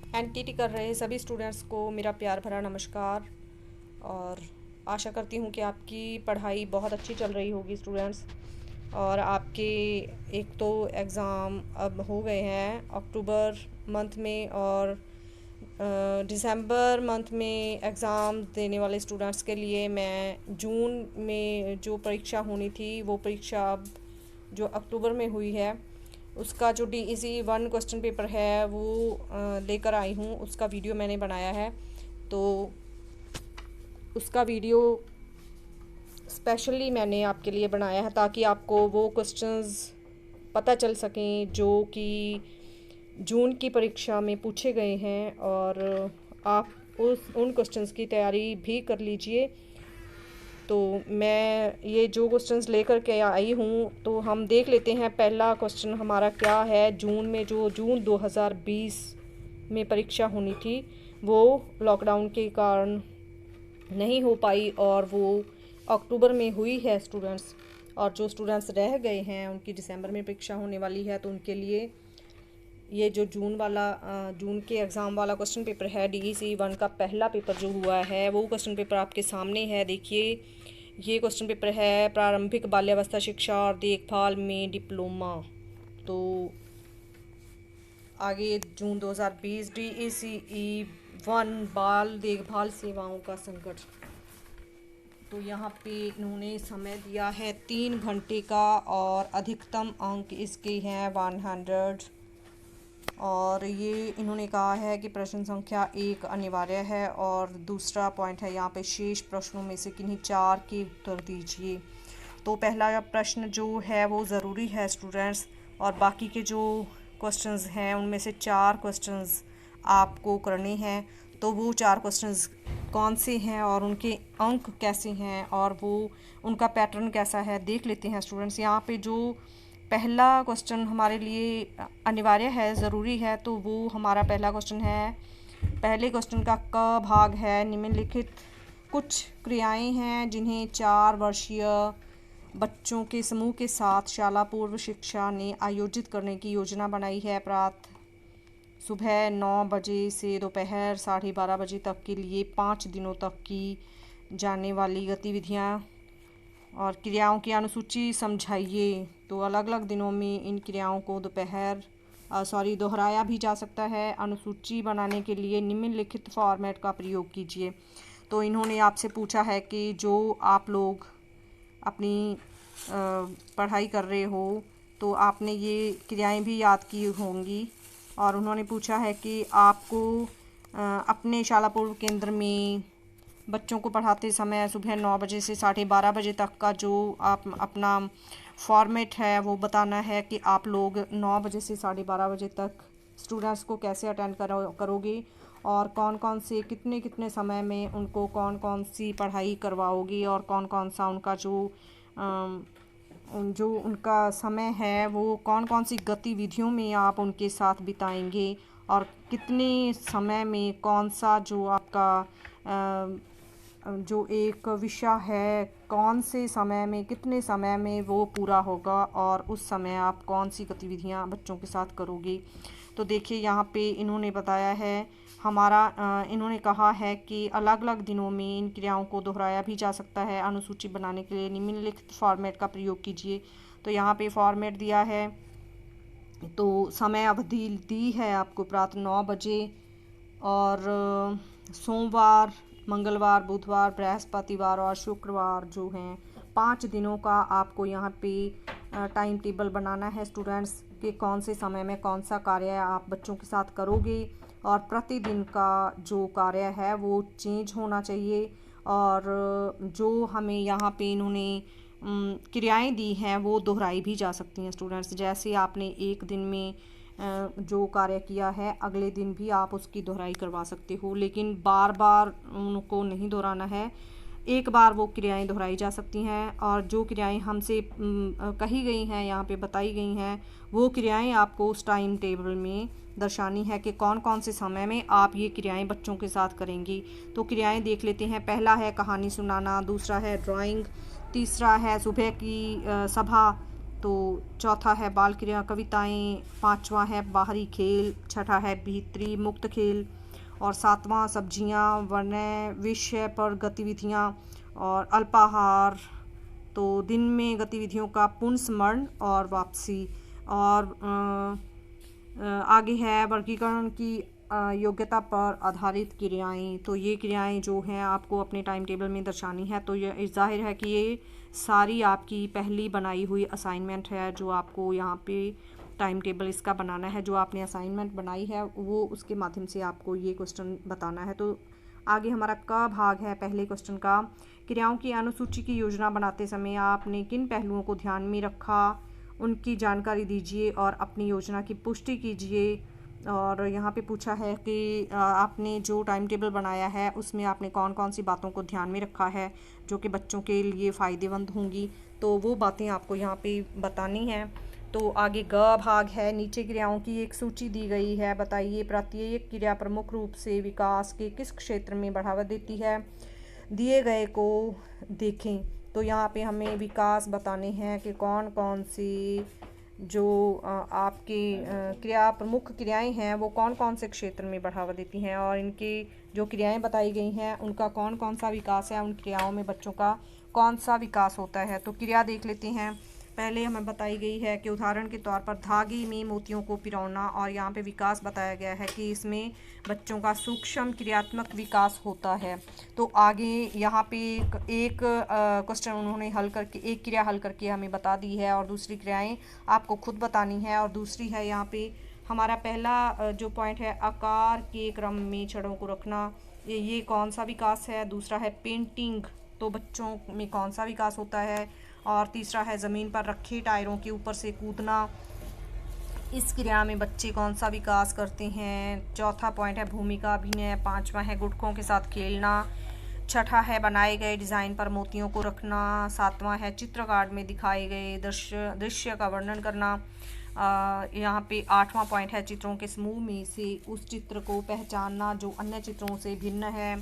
Entity कर रहे सभी स्टूडेंट्स को मेरा प्यार भरा नमस्कार। और आशा करती हूँ कि आपकी पढ़ाई बहुत अच्छी चल रही होगी स्टूडेंट्स। और आपके एक तो एग्ज़ाम अब हो गए हैं अक्टूबर मंथ में, और दिसंबर मंथ में एग्ज़ाम देने वाले स्टूडेंट्स के लिए मैं जून में जो परीक्षा होनी थी वो परीक्षा अब जो अक्टूबर में हुई है उसका जो DEC 1 क्वेश्चन पेपर है वो लेकर आई हूँ। उसका वीडियो मैंने बनाया है, तो उसका वीडियो स्पेशली मैंने आपके लिए बनाया है ताकि आपको वो क्वेश्चंस पता चल सकें जो कि जून की परीक्षा में पूछे गए हैं, और आप उन क्वेश्चंस की तैयारी भी कर लीजिए। तो मैं ये जो क्वेश्चंस लेकर के आई हूँ तो हम देख लेते हैं। पहला क्वेश्चन हमारा क्या है, जून में जो जून 2020 में परीक्षा होनी थी वो लॉकडाउन के कारण नहीं हो पाई और वो अक्टूबर में हुई है स्टूडेंट्स। और जो स्टूडेंट्स रह गए हैं उनकी दिसंबर में परीक्षा होने वाली है, तो उनके लिए ये जो जून के एग्ज़ाम वाला क्वेश्चन पेपर है DEC 1 का पहला पेपर जो हुआ है वो क्वेश्चन पेपर आपके सामने है। देखिए, ये क्वेश्चन पेपर है प्रारंभिक बाल्यावस्था शिक्षा और देखभाल में डिप्लोमा। तो आगे जून 2020 DEC 1 बाल देखभाल सेवाओं का संकट। तो यहाँ पे इन्होंने समय दिया है 3 घंटे का, और अधिकतम अंक इसके हैं 100। और ये इन्होंने कहा है कि प्रश्न संख्या 1 अनिवार्य है, और दूसरा पॉइंट है यहाँ पे शेष प्रश्नों में से किन्हीं 4 के उत्तर दीजिए। तो पहला प्रश्न जो है वो ज़रूरी है स्टूडेंट्स, और बाकी के जो क्वेश्चंस हैं उनमें से 4 क्वेश्चंस आपको करने हैं। तो वो 4 क्वेश्चंस कौन से हैं और उनके अंक कैसे हैं और वो उनका पैटर्न कैसा है देख लेते हैं स्टूडेंट्स। यहाँ पे जो पहला क्वेश्चन हमारे लिए अनिवार्य है, ज़रूरी है, तो वो हमारा पहला क्वेश्चन है। पहले क्वेश्चन का क भाग है, निम्नलिखित कुछ क्रियाएं हैं जिन्हें 4 वर्षीय बच्चों के समूह के साथ शाला पूर्व शिक्षा ने आयोजित करने की योजना बनाई है। प्रातः सुबह 9 बजे से दोपहर 12:30 बजे तक के लिए 5 दिनों तक की जाने वाली गतिविधियां और क्रियाओं की अनुसूची समझाइए। तो अलग अलग दिनों में इन क्रियाओं को दोहराया भी जा सकता है। अनुसूची बनाने के लिए निम्नलिखित फॉर्मेट का प्रयोग कीजिए। तो इन्होंने आपसे पूछा है कि जो आप लोग अपनी पढ़ाई कर रहे हो तो आपने ये क्रियाएं भी याद की होंगी, और उन्होंने पूछा है कि आपको अपने शाला पूर्व केंद्र में बच्चों को पढ़ाते समय सुबह 9 बजे से 12:30 बजे तक का जो आप अपना फॉर्मेट है वो बताना है कि आप लोग 9 बजे से 12:30 बजे तक स्टूडेंट्स को कैसे अटेंड करोगे, और कौन कौन से कितने कितने समय में उनको कौन कौन सी पढ़ाई करवाओगी, और कौन कौन सा उनका जो उनका समय है वो कौन कौन सी गतिविधियों में आप उनके साथ बिताएंगे, और कितने समय में कौन सा जो आपका जो एक विषय है कौन से समय में कितने समय में वो पूरा होगा, और उस समय आप कौन सी गतिविधियां बच्चों के साथ करोगे। तो देखिए, यहाँ पे इन्होंने बताया है इन्होंने कहा है कि अलग अलग दिनों में इन क्रियाओं को दोहराया भी जा सकता है। अनुसूची बनाने के लिए निम्नलिखित फॉर्मेट का प्रयोग कीजिए। तो यहाँ पे फॉर्मेट दिया है, तो समय अवधि दी है आपको प्रातः 9 बजे, और सोमवार, मंगलवार, बुधवार, बृहस्पतिवार और शुक्रवार जो हैं 5 दिनों का आपको यहाँ पे टाइम टेबल बनाना है स्टूडेंट्स कि कौन से समय में कौन सा कार्य आप बच्चों के साथ करोगे, और प्रतिदिन का जो कार्य है वो चेंज होना चाहिए। और जो हमें यहाँ पे इन्होंने क्रियाएं दी हैं वो दोहराई भी जा सकती हैं स्टूडेंट्स। जैसे आपने एक दिन में जो कार्य किया है अगले दिन भी आप उसकी दोहराई करवा सकते हो, लेकिन बार बार उनको नहीं दोहराना है। एक बार वो क्रियाएं दोहराई जा सकती हैं, और जो क्रियाएं हमसे कही गई हैं यहाँ पे बताई गई हैं वो क्रियाएं आपको उस टाइम टेबल में दर्शानी है कि कौन कौन से समय में आप ये क्रियाएं बच्चों के साथ करेंगी। तो क्रियाएं देख लेते हैं। पहला है कहानी सुनाना, दूसरा है ड्राइंग, तीसरा है सुबह की सभा, तो चौथा है बाल क्रिया कविताएं, पांचवा है बाहरी खेल, छठा है भीतरी मुक्त खेल, और सातवां सब्जियां, वर्ण विषय पर गतिविधियां और अल्पाहार। तो दिन में गतिविधियों का पुनस्मरण और वापसी। और आगे है वर्गीकरण की योग्यता पर आधारित क्रियाएं। तो ये क्रियाएं जो हैं आपको अपने टाइम टेबल में दर्शानी है। तो ये जाहिर है कि ये सारी आपकी पहली बनाई हुई असाइनमेंट है जो आपको यहाँ पे टाइम टेबल इसका बनाना है। जो आपने असाइनमेंट बनाई है वो उसके माध्यम से आपको ये क्वेश्चन बताना है। तो आगे हमारा क भाग है पहले क्वेश्चन का। क्रियाओं की अनुसूची की योजना बनाते समय आपने किन पहलुओं को ध्यान में रखा, उनकी जानकारी दीजिए और अपनी योजना की पुष्टि कीजिए। और यहाँ पे पूछा है कि आपने जो टाइम टेबल बनाया है उसमें आपने कौन कौन सी बातों को ध्यान में रखा है जो कि बच्चों के लिए फ़ायदेमंद होंगी। तो वो बातें आपको यहाँ पे बतानी हैं। तो आगे ग भाग है, नीचे क्रियाओं की एक सूची दी गई है, बताइए प्रत्येक क्रिया प्रमुख रूप से विकास के किस क्षेत्र में बढ़ावा देती है, दिए गए को देखें। तो यहाँ पे हमें विकास बताने हैं कि कौन कौन सी जो आपकी क्रिया प्रमुख क्रियाएं हैं वो कौन कौन से क्षेत्र में बढ़ावा देती हैं, और इनकी जो क्रियाएं बताई गई हैं उनका कौन कौन सा विकास है, उन क्रियाओं में बच्चों का कौन सा विकास होता है। तो क्रिया देख लेते हैं। पहले हमें बताई गई है कि उदाहरण के तौर पर धागे में मोतियों को पिरोना, और यहाँ पे विकास बताया गया है कि इसमें बच्चों का सूक्ष्म क्रियात्मक विकास होता है। तो आगे यहाँ पे एक क्वेश्चन उन्होंने हल करके, एक क्रिया हल करके हमें बता दी है और दूसरी क्रियाएं आपको खुद बतानी है। और दूसरी है यहाँ पे हमारा पहला जो पॉइंट है आकार के क्रम में छड़ों को रखना, ये कौन सा विकास है। दूसरा है पेंटिंग, तो बच्चों में कौन सा विकास होता है। और तीसरा है ज़मीन पर रखे टायरों के ऊपर से कूदना, इस क्रिया में बच्चे कौन सा विकास करते हैं। चौथा पॉइंट है भूमिका अभिनय, पांचवा है गुटकों के साथ खेलना, छठा है बनाए गए डिज़ाइन पर मोतियों को रखना, सातवां है चित्र कार्ड में दिखाए गए दृश्य का वर्णन करना। यहाँ पे आठवां पॉइंट है चित्रों के समूह में से उस चित्र को पहचानना जो अन्य चित्रों से भिन्न है।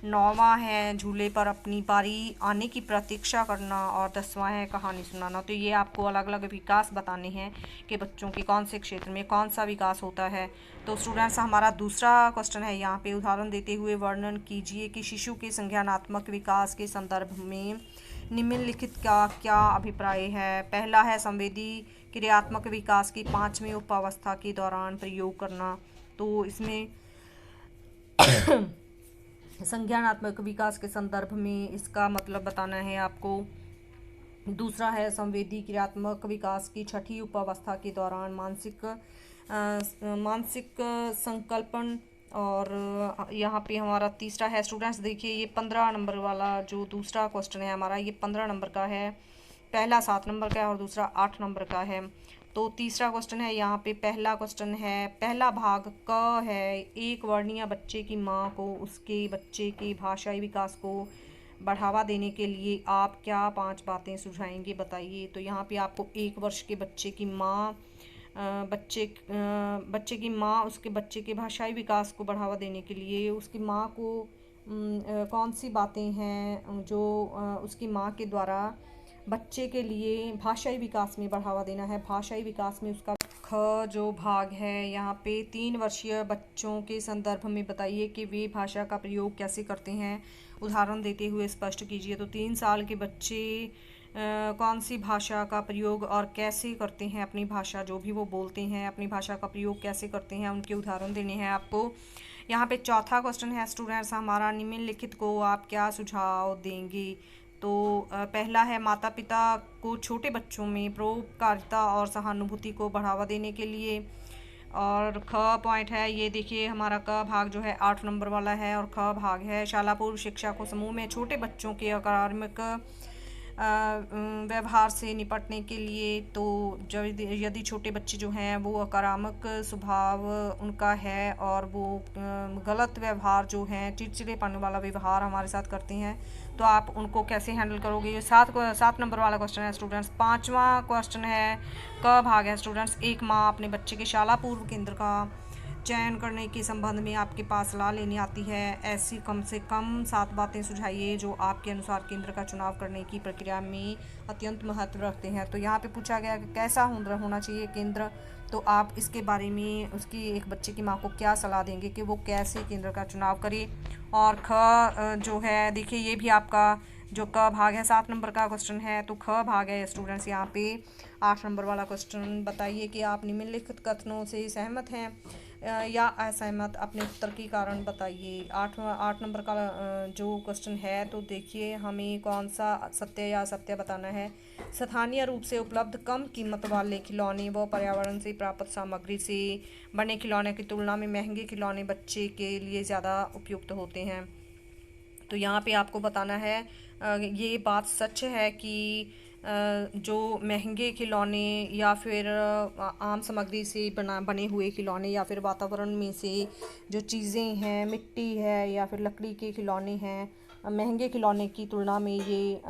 नौवां है झूले पर अपनी बारी आने की प्रतीक्षा करना, और 10वां है कहानी सुनाना। तो ये आपको अलग अलग विकास बताने हैं कि बच्चों के कौन से क्षेत्र में कौन सा विकास होता है। तो स्टूडेंट्स हमारा दूसरा क्वेश्चन है, यहाँ पे उदाहरण देते हुए वर्णन कीजिए कि शिशु के संज्ञानात्मक विकास के संदर्भ में निम्नलिखित का क्या अभिप्राय है। पहला है संवेदी क्रियात्मक विकास की 5वीं उपावस्था के दौरान प्रयोग करना। तो इसमें संज्ञानात्मक विकास के संदर्भ में इसका मतलब बताना है आपको। दूसरा है संवेदी क्रियात्मक विकास की 6ठी उपावस्था के दौरान मानसिक संकल्पन। और यहाँ पे हमारा तीसरा है, स्टूडेंट्स देखिए ये 15 नंबर वाला जो दूसरा क्वेश्चन है हमारा, ये 15 नंबर का है, पहला 7 नंबर का है और दूसरा 8 नंबर का है। तो तीसरा क्वेश्चन है, यहाँ पे पहला क्वेश्चन है, पहला भाग क है, एक वर्णीय बच्चे की माँ को उसके बच्चे के भाषाई विकास को बढ़ावा देने के लिए आप क्या 5 बातें सुझाएंगे, बताइए। तो यहाँ पे आपको 1 वर्ष के बच्चे की माँ बच्चे की माँ उसके बच्चे के भाषाई विकास को बढ़ावा देने के लिए उसकी माँ को कौन सी बातें हैं जो उसकी माँ के द्वारा बच्चे के लिए भाषाई विकास में बढ़ावा देना है। भाषाई विकास में उसका ख जो भाग है, यहाँ पे 3 वर्षीय बच्चों के संदर्भ में बताइए कि वे भाषा का प्रयोग कैसे करते हैं, उदाहरण देते हुए स्पष्ट कीजिए। तो 3 साल के बच्चे कौन सी भाषा का प्रयोग और कैसे करते हैं, अपनी भाषा जो भी वो बोलते हैं अपनी भाषा का प्रयोग कैसे करते हैं, उनके उदाहरण देने हैं आपको। यहाँ पे चौथा क्वेश्चन है स्टूडेंट्स हमारा, निम्नलिखित को आप क्या सुझाव देंगे। तो पहला है माता पिता को छोटे बच्चों में परोपकारिता और सहानुभूति को बढ़ावा देने के लिए। और ख पॉइंट है, ये देखिए हमारा क भाग जो है 8 नंबर वाला है, और ख भाग है शाला पूर्व शिक्षा को समूह में छोटे बच्चों के अकादमिक व्यवहार से निपटने के लिए। तो जब यदि छोटे बच्चे जो हैं वो आक्रामक स्वभाव उनका है और वो गलत व्यवहार जो है चिड़चिड़ेपन वाला व्यवहार हमारे साथ करते हैं, तो आप उनको कैसे हैंडल करोगे। ये 7 नंबर वाला क्वेश्चन है स्टूडेंट्स। 5वां क्वेश्चन है क भाग है स्टूडेंट्स, एक माँ अपने बच्चे के शाला पूर्व केंद्र का चयन करने के संबंध में आपके पास सलाह लेनी आती है, ऐसी कम से कम 7 बातें सुझाइए जो आपके अनुसार केंद्र का चुनाव करने की प्रक्रिया में अत्यंत महत्व रखते हैं। तो यहाँ पे पूछा गया कि कैसा होना चाहिए केंद्र, तो आप इसके बारे में उसकी एक बच्चे की माँ को क्या सलाह देंगे कि वो कैसे केंद्र का चुनाव करे। और जो है देखिए, ये भी आपका जो क भाग है 7 नंबर का क्वेश्चन है, तो ख भाग है स्टूडेंट्स यहाँ पे 8 नंबर वाला क्वेश्चन। बताइए कि आप निम्नलिखित कथनों से सहमत हैं या असहमत, अपने उत्तर के कारण बताइए। 8 नंबर का जो क्वेश्चन है, तो देखिए हमें कौन सा सत्य या असत्य बताना है। स्थानीय रूप से उपलब्ध कम कीमत वाले खिलौने व पर्यावरण से प्राप्त सामग्री से बने खिलौने की तुलना में महंगे खिलौने बच्चे के लिए ज़्यादा उपयुक्त होते हैं। तो यहाँ पे आपको बताना है ये बात सच है कि जो महंगे खिलौने या फिर आम सामग्री से बने हुए खिलौने या फिर वातावरण में से जो चीज़ें हैं, मिट्टी है या फिर लकड़ी के खिलौने हैं, महंगे खिलौने की तुलना में ये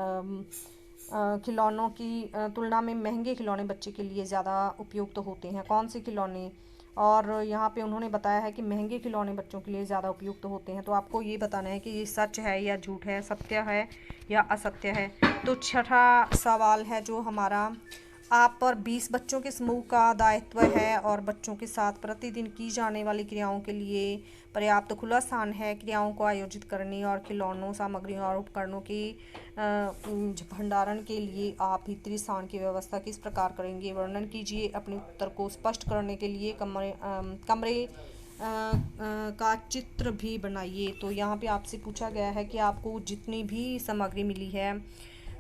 खिलौनों की तुलना में महंगे खिलौने बच्चे के लिए ज़्यादा उपयुक्त होते हैं। कौन से खिलौने? और यहाँ पे उन्होंने बताया है कि महंगे खिलौने बच्चों के लिए ज़्यादा उपयुक्त होते हैं। तो आपको ये बताना है कि ये सच है या झूठ है, सत्य है या असत्य है। तो छठा सवाल है जो हमारा, आप पर 20 बच्चों के समूह का दायित्व है और बच्चों के साथ प्रतिदिन की जाने वाली क्रियाओं के लिए पर्याप्त खुला स्थान है। क्रियाओं को आयोजित करने और खिलौनों, सामग्रियों और उपकरणों के भंडारण के लिए आप भीतरी स्थान की व्यवस्था किस प्रकार करेंगे? वर्णन कीजिए। अपने उत्तर को स्पष्ट करने के लिए कमरे का चित्र भी बनाइए। तो यहाँ पे आपसे पूछा गया है कि आपको जितनी भी सामग्री मिली है,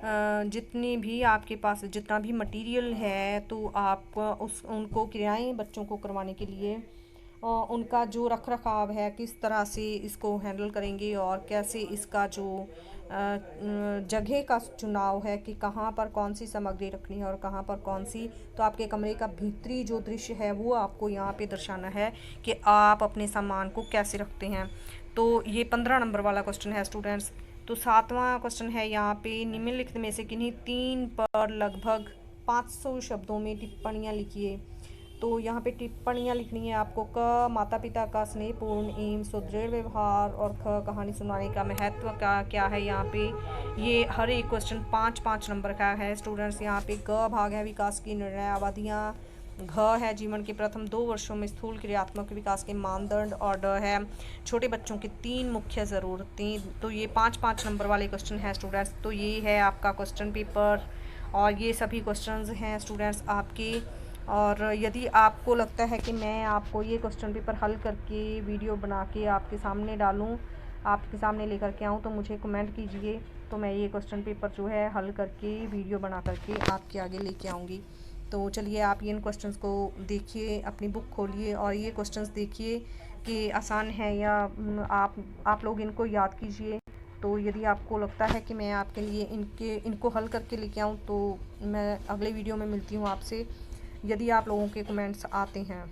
जितनी भी आपके पास जितना भी मटेरियल है, तो आप उनको क्रियाएं बच्चों को करवाने के लिए उनका जो रख रखाव है, किस तरह से इसको हैंडल करेंगे और कैसे इसका जो जगह का चुनाव है कि कहाँ पर कौन सी सामग्री रखनी है और कहाँ पर कौन सी। तो आपके कमरे का भीतरी जो दृश्य है वो आपको यहाँ पे दर्शाना है कि आप अपने सामान को कैसे रखते हैं। तो ये 15 नंबर वाला क्वेश्चन है स्टूडेंट्स। तो 7वां क्वेश्चन है यहाँ पे, निम्नलिखित में से किन्हीं 3 पर लगभग 500 शब्दों में टिप्पणियाँ लिखिए। तो यहाँ पे टिप्पणियाँ लिखनी है आपको। क, माता पिता का स्नेहपूर्ण एवं सुदृढ़ व्यवहार, और ख, कहानी सुनाने का महत्व का क्या है। यहाँ पे ये हर एक क्वेश्चन 5-5 नंबर का है स्टूडेंट्स। यहाँ पे ग भाग है विकास की निर्णय अवधियाँ, घ है जीवन के प्रथम 2 वर्षों में स्थूल क्रियात्मक विकास के मानदंड, और ड है छोटे बच्चों की 3 मुख्य ज़रूरतें। तो ये 5-5 नंबर वाले क्वेश्चन है स्टूडेंट्स। तो ये है आपका क्वेश्चन पेपर और ये सभी क्वेश्चंस हैं स्टूडेंट्स आपके। और यदि आपको लगता है कि मैं आपको ये क्वेश्चन पेपर हल करके वीडियो बना के आपके सामने डालूं, आपके सामने लेकर के आऊँ, तो मुझे कमेंट कीजिए। तो मैं ये क्वेश्चन पेपर जो है हल करके वीडियो बना करके आपके आगे लेके आऊँगी। तो चलिए आप इन क्वेश्चंस को देखिए, अपनी बुक खोलिए और ये क्वेश्चंस देखिए कि आसान है या आप लोग इनको याद कीजिए। तो यदि आपको लगता है कि मैं आपके लिए इनको हल करके लेके आऊँ, तो मैं अगले वीडियो में मिलती हूँ आपसे, यदि आप लोगों के कमेंट्स आते हैं।